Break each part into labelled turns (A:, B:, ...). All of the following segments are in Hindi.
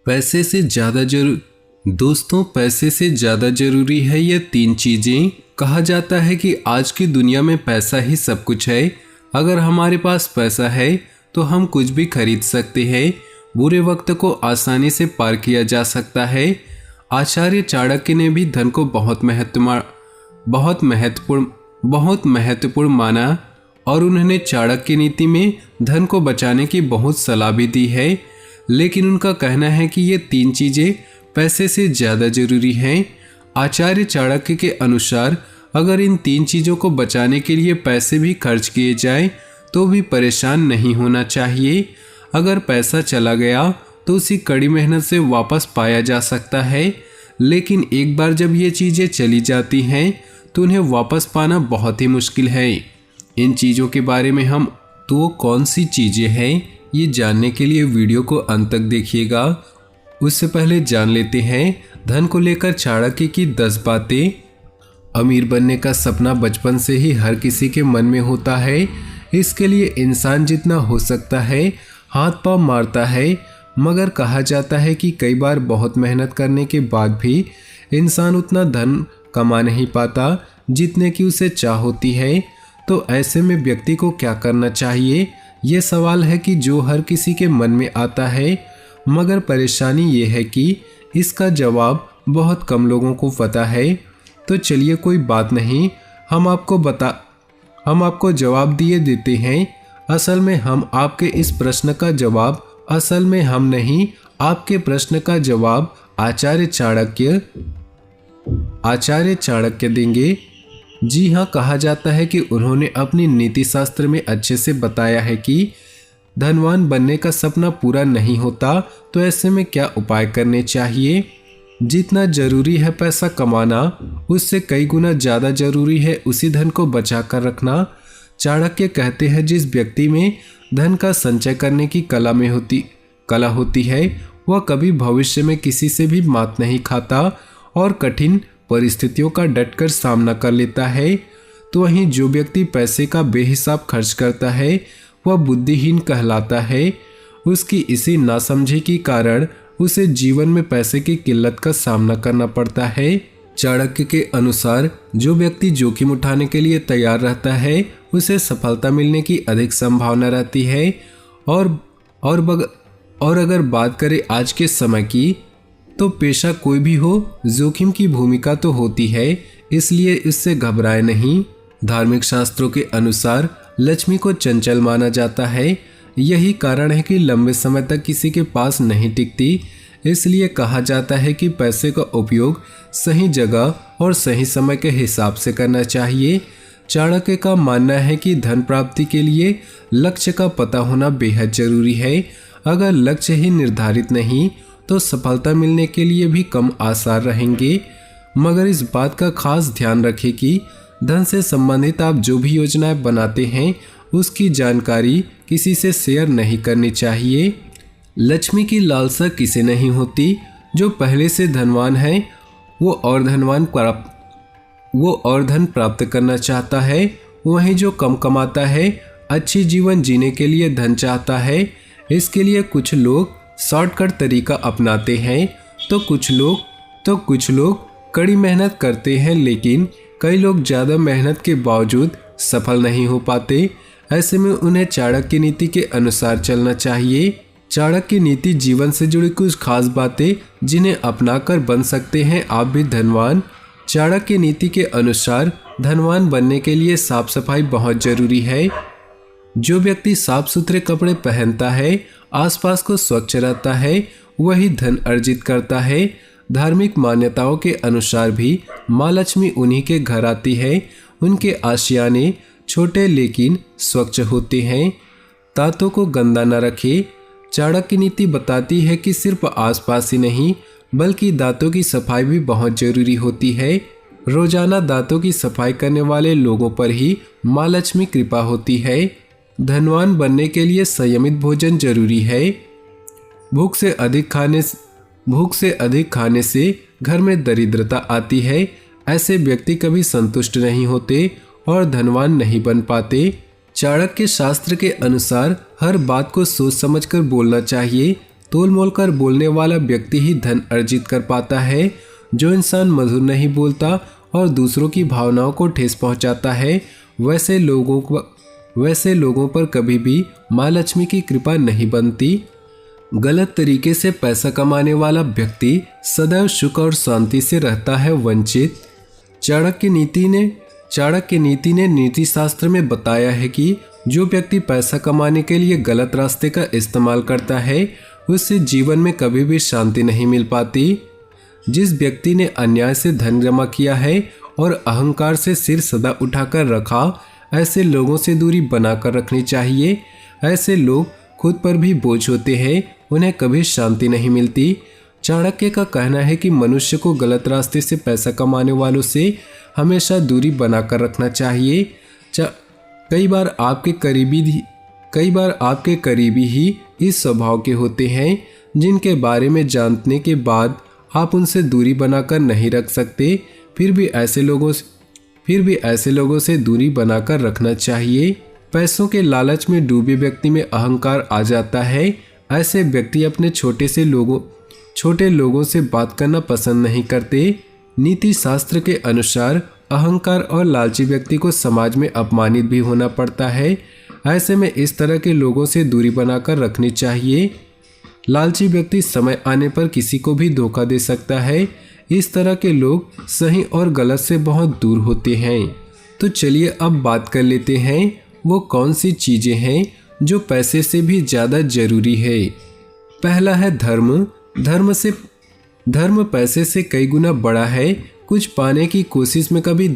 A: पैसे से ज़्यादा दोस्तों, पैसे से ज़्यादा ज़रूरी है ये 3 चीज़ें। कहा जाता है कि आज की दुनिया में पैसा ही सब कुछ है। अगर हमारे पास पैसा है तो हम कुछ भी खरीद सकते हैं। बुरे वक्त को आसानी से पार किया जा सकता है। आचार्य चाणक्य ने भी धन को बहुत महत्वपूर्ण माना और उन्होंने चाणक्य नीति में धन को बचाने की बहुत सलाह भी दी है। लेकिन उनका कहना है कि ये 3 चीज़ें पैसे से ज़्यादा ज़रूरी हैं। आचार्य चाणक्य के अनुसार अगर इन 3 चीज़ों को बचाने के लिए पैसे भी खर्च किए जाएं तो भी परेशान नहीं होना चाहिए। अगर पैसा चला गया तो उसी कड़ी मेहनत से वापस पाया जा सकता है, लेकिन एक बार जब ये चीज़ें चली जाती हैं तो उन्हें वापस पाना बहुत ही मुश्किल है। इन चीज़ों के बारे में हम तो कौन सी चीज़ें हैं ये जानने के लिए वीडियो को अंत तक देखिएगा। उससे पहले जान लेते हैं धन को लेकर चाणक्य की 10 बातें। अमीर बनने का सपना बचपन से ही हर किसी के मन में होता है। इसके लिए इंसान जितना हो सकता है हाथ पांव मारता है, मगर कहा जाता है कि कई बार बहुत मेहनत करने के बाद भी इंसान उतना धन कमा नहीं पाता जितने की उसे चाह होती है। तो ऐसे में व्यक्ति को क्या करना चाहिए, ये सवाल है कि जो हर किसी के मन में आता है, मगर परेशानी ये है कि इसका जवाब बहुत कम लोगों को पता है। तो चलिए कोई बात नहीं, हम आपको जवाब दिए देते हैं। असल में हम नहीं, आपके प्रश्न का जवाब आचार्य चाणक्य देंगे। जी हाँ, कहा जाता है कि उन्होंने अपनी नीति शास्त्र में अच्छे से बताया है कि धनवान बनने का सपना पूरा नहीं होता, तो ऐसे में क्या उपाय करने चाहिए। जितना जरूरी है पैसा कमाना, उससे कई गुना ज़्यादा जरूरी है उसी धन को बचा कर रखना। चाणक्य कहते हैं जिस व्यक्ति में धन का संचय करने की कला होती है वह कभी भविष्य में किसी से भी मात नहीं खाता और कठिन परिस्थितियों का डटकर सामना कर लेता है। तो वहीं जो व्यक्ति पैसे का बेहिसाब खर्च करता है वह बुद्धिहीन कहलाता है। उसकी इसी नासमझी के कारण उसे जीवन में पैसे की किल्लत का सामना करना पड़ता है। चाणक्य के अनुसार जो व्यक्ति जोखिम उठाने के लिए तैयार रहता है उसे सफलता मिलने की अधिक संभावना रहती है। और अगर बात करें आज के समय की, तो पेशा कोई भी हो, जोखिम की भूमिका तो होती है, इसलिए इससे घबराए नहीं। धार्मिक शास्त्रों के अनुसार लक्ष्मी को चंचल माना जाता है। यही कारण है कि लंबे समय तक किसी के पास नहीं टिकती। इसलिए कहा जाता है कि पैसे का उपयोग सही जगह और सही समय के हिसाब से करना चाहिए। चाणक्य का मानना है कि धन प्राप्ति के लिए लक्ष्य का पता होना बेहद जरूरी है। अगर लक्ष्य ही निर्धारित नहीं तो सफलता मिलने के लिए भी कम आसार रहेंगे। मगर इस बात का खास ध्यान रखें कि धन से संबंधित आप जो भी योजनाएं बनाते हैं उसकी जानकारी किसी से शेयर नहीं करनी चाहिए। लक्ष्मी की लालसा किसे नहीं होती। जो पहले से धनवान है वो और धन प्राप्त करना चाहता है। वहीं जो कम कमाता है अच्छी जीवन जीने के लिए धन चाहता है। इसके लिए कुछ लोग शॉर्टकट तरीका अपनाते हैं तो कुछ लोग कड़ी मेहनत करते हैं, लेकिन कई लोग ज़्यादा मेहनत के बावजूद सफल नहीं हो पाते। ऐसे में उन्हें चाणक्य नीति के अनुसार चलना चाहिए। चाणक्य नीति जीवन से जुड़ी कुछ खास बातें जिन्हें अपनाकर बन सकते हैं आप भी धनवान। चाणक्य नीति के अनुसार धनवान बनने के लिए साफ सफाई बहुत जरूरी है। जो व्यक्ति साफ सुथरे कपड़े पहनता है, आसपास को स्वच्छ रहता है, वही धन अर्जित करता है। धार्मिक मान्यताओं के अनुसार भी माँ लक्ष्मी उन्हीं के घर आती है। उनके आशियाने छोटे लेकिन स्वच्छ होते हैं। दांतों को गंदा न रखे। चाणक्य नीति बताती है कि सिर्फ आसपास ही नहीं बल्कि दांतों की सफाई भी बहुत जरूरी होती है। रोजाना दांतों की सफाई करने वाले लोगों पर ही माँ लक्ष्मी कृपा होती है। धनवान बनने के लिए संयमित भोजन जरूरी है। भूख से अधिक खाने से घर में दरिद्रता आती है। ऐसे व्यक्ति कभी संतुष्ट नहीं होते और धनवान नहीं बन पाते। चाणक्य शास्त्र के अनुसार हर बात को सोच समझकर बोलना चाहिए तोल मोल कर बोलने वाला व्यक्ति ही धन अर्जित कर पाता है। जो इंसान मधुर नहीं बोलता और दूसरों की भावनाओं को ठेस पहुंचाता है, वैसे लोगों पर कभी भी माँ लक्ष्मी की कृपा नहीं बनती। गलत तरीके से पैसा कमाने वाला व्यक्ति सदैव सुख और शांति से रहता है वंचित। चाणक्य नीति ने नीति शास्त्र में बताया है कि जो व्यक्ति पैसा कमाने के लिए गलत रास्ते का इस्तेमाल करता है, उससे जीवन में कभी भी शांति नहीं मिल पाती। जिस व्यक्ति ने अन्याय से धन जमा किया है और अहंकार से सिर सदा उठाकर रखा, ऐसे लोगों से दूरी बनाकर रखनी चाहिए। ऐसे लोग खुद पर भी बोझ होते हैं, उन्हें कभी शांति नहीं मिलती। चाणक्य का कहना है कि मनुष्य को गलत रास्ते से पैसा कमाने वालों से हमेशा दूरी बनाकर रखना चाहिए। कई बार आपके करीबी ही इस स्वभाव के होते हैं, जिनके बारे में जानने के बाद आप उनसे दूरी बनाकर नहीं रख सकते। फिर भी ऐसे लोगों से दूरी बनाकर रखना चाहिए। पैसों के लालच में डूबे व्यक्ति में अहंकार आ जाता है। ऐसे व्यक्ति अपने छोटे लोगों से बात करना पसंद नहीं करते। नीति शास्त्र के अनुसार अहंकार और लालची व्यक्ति को समाज में अपमानित भी होना पड़ता है। ऐसे में इस तरह के लोगों से दूरी बनाकर रखनी चाहिए। लालची व्यक्ति समय आने पर किसी को भी धोखा दे सकता है। इस तरह के लोग सही और गलत से बहुत दूर होते हैं। तो चलिए अब बात कर लेते हैं वो कौन सी चीज़ें हैं जो पैसे से भी ज़्यादा जरूरी है। पहला है धर्म। धर्म पैसे से कई गुना बड़ा है। कुछ पाने की कोशिश में कभी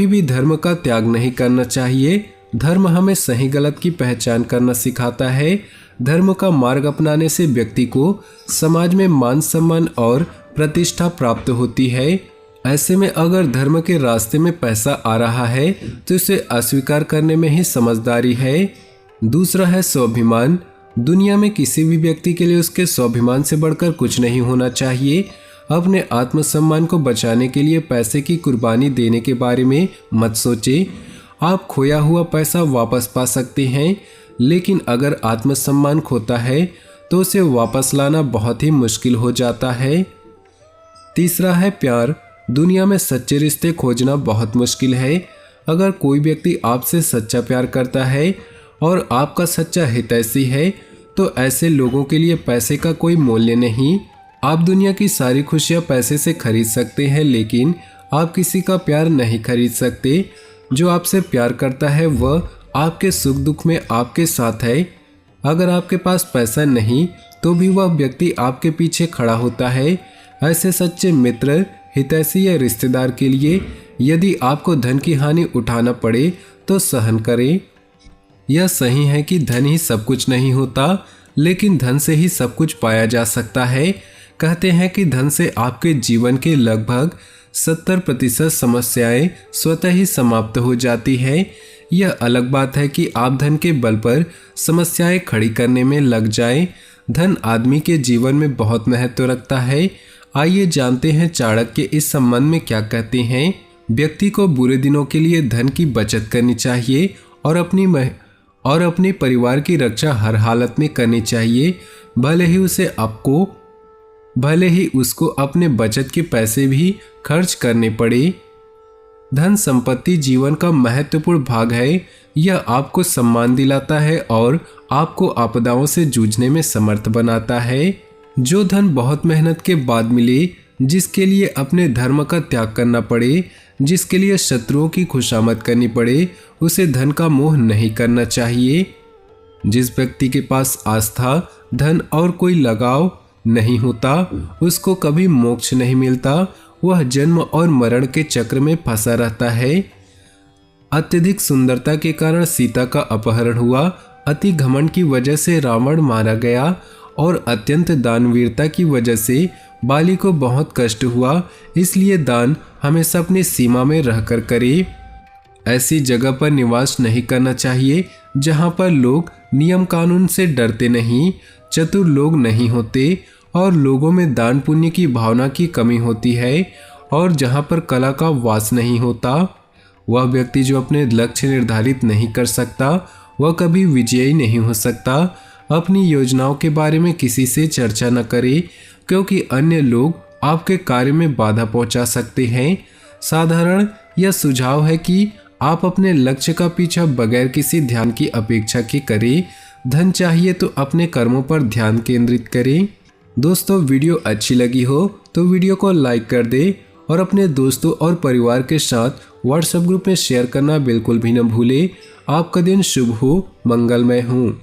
A: भी धर्म का त्याग नहीं करना चाहिए। धर्म हमें सही गलत की पहचान करना सिखाता है। धर्म का मार्ग अपनाने से व्यक्ति को समाज में मान सम्मान और प्रतिष्ठा प्राप्त होती है। ऐसे में अगर धर्म के रास्ते में पैसा आ रहा है तो इसे अस्वीकार करने में ही समझदारी है। दूसरा है स्वाभिमान। दुनिया में किसी भी व्यक्ति के लिए उसके स्वाभिमान से बढ़कर कुछ नहीं होना चाहिए। अपने आत्मसम्मान को बचाने के लिए पैसे की कुर्बानी देने के बारे में मत सोचें। आप खोया हुआ पैसा वापस पा सकते हैं, लेकिन अगर आत्मसम्मान खोता है तो उसे वापस लाना बहुत ही मुश्किल हो जाता है। तीसरा है प्यार। दुनिया में सच्चे रिश्ते खोजना बहुत मुश्किल है। अगर कोई व्यक्ति आपसे सच्चा प्यार करता है और आपका सच्चा हितैषी है तो ऐसे लोगों के लिए पैसे का कोई मूल्य नहीं। आप दुनिया की सारी खुशियां पैसे से खरीद सकते हैं, लेकिन आप किसी का प्यार नहीं खरीद सकते। जो आपसे प्यार करता है वह आपके सुख दुख में आपके साथ है। अगर आपके पास पैसा नहीं तो भी वह व्यक्ति आपके पीछे खड़ा होता है। ऐसे सच्चे मित्र, हितैषी या रिश्तेदार के लिए यदि आपको धन की हानि उठाना पड़े तो सहन करें। यह सही है कि धन ही सब कुछ नहीं होता, लेकिन धन से ही सब कुछ पाया जा सकता है। कहते हैं कि धन से आपके जीवन के लगभग 70% समस्याएं स्वतः ही समाप्त हो जाती है। यह अलग बात है कि आप धन के बल पर समस्याएं खड़ी करने में लग जाएं। धन आदमी के जीवन में बहुत महत्व रखता है। आइए जानते हैं चाणक्य इस संबंध में क्या कहते हैं। व्यक्ति को बुरे दिनों के लिए धन की बचत करनी चाहिए और अपने परिवार की रक्षा हर हालत में करनी चाहिए, भले ही उसको अपने बचत के पैसे भी खर्च करने पड़े। धन संपत्ति जीवन का महत्वपूर्ण भाग है। यह आपको सम्मान दिलाता है और आपको आपदाओं से जूझने में समर्थ बनाता है। जो धन बहुत मेहनत के बाद मिले, जिसके लिए अपने धर्म का त्याग करना पड़े, जिसके लिए शत्रुओं की खुशामद करनी पड़े, उसे धन का मोह नहीं करना चाहिए। जिस व्यक्ति के पास आस्था, धन और कोई लगाव नहीं होता, उसको कभी मोक्ष नहीं मिलता। वह जन्म और मरण के चक्र में फंसा रहता है। अत्यधिक सुंदरता के कारण सीता का अपहरण हुआ। अति घमंड की वजह से रावण मारा गया और अत्यंत दानवीरता की वजह से बाली को बहुत कष्ट हुआ। इसलिए दान हमेशा अपनी सीमा में रहकर करे। ऐसी जगह पर निवास नहीं करना चाहिए जहां पर लोग नियम कानून से डरते नहीं, चतुर लोग नहीं होते और लोगों में दान पुण्य की भावना की कमी होती है, और जहां पर कला का वास नहीं होता। वह व्यक्ति जो अपने लक्ष्य निर्धारित नहीं कर सकता वह कभी विजयी नहीं हो सकता। अपनी योजनाओं के बारे में किसी से चर्चा न करें, क्योंकि अन्य लोग आपके कार्य में बाधा पहुंचा सकते हैं। साधारण यह सुझाव है कि आप अपने लक्ष्य का पीछा बगैर किसी ध्यान की अपेक्षा के करें। धन चाहिए तो अपने कर्मों पर ध्यान केंद्रित करें। दोस्तों, वीडियो अच्छी लगी हो तो वीडियो को लाइक कर दें और अपने दोस्तों और परिवार के साथ व्हाट्सएप ग्रुप में शेयर करना बिल्कुल भी न भूलें। आपका दिन शुभ हो, मंगलमय हो।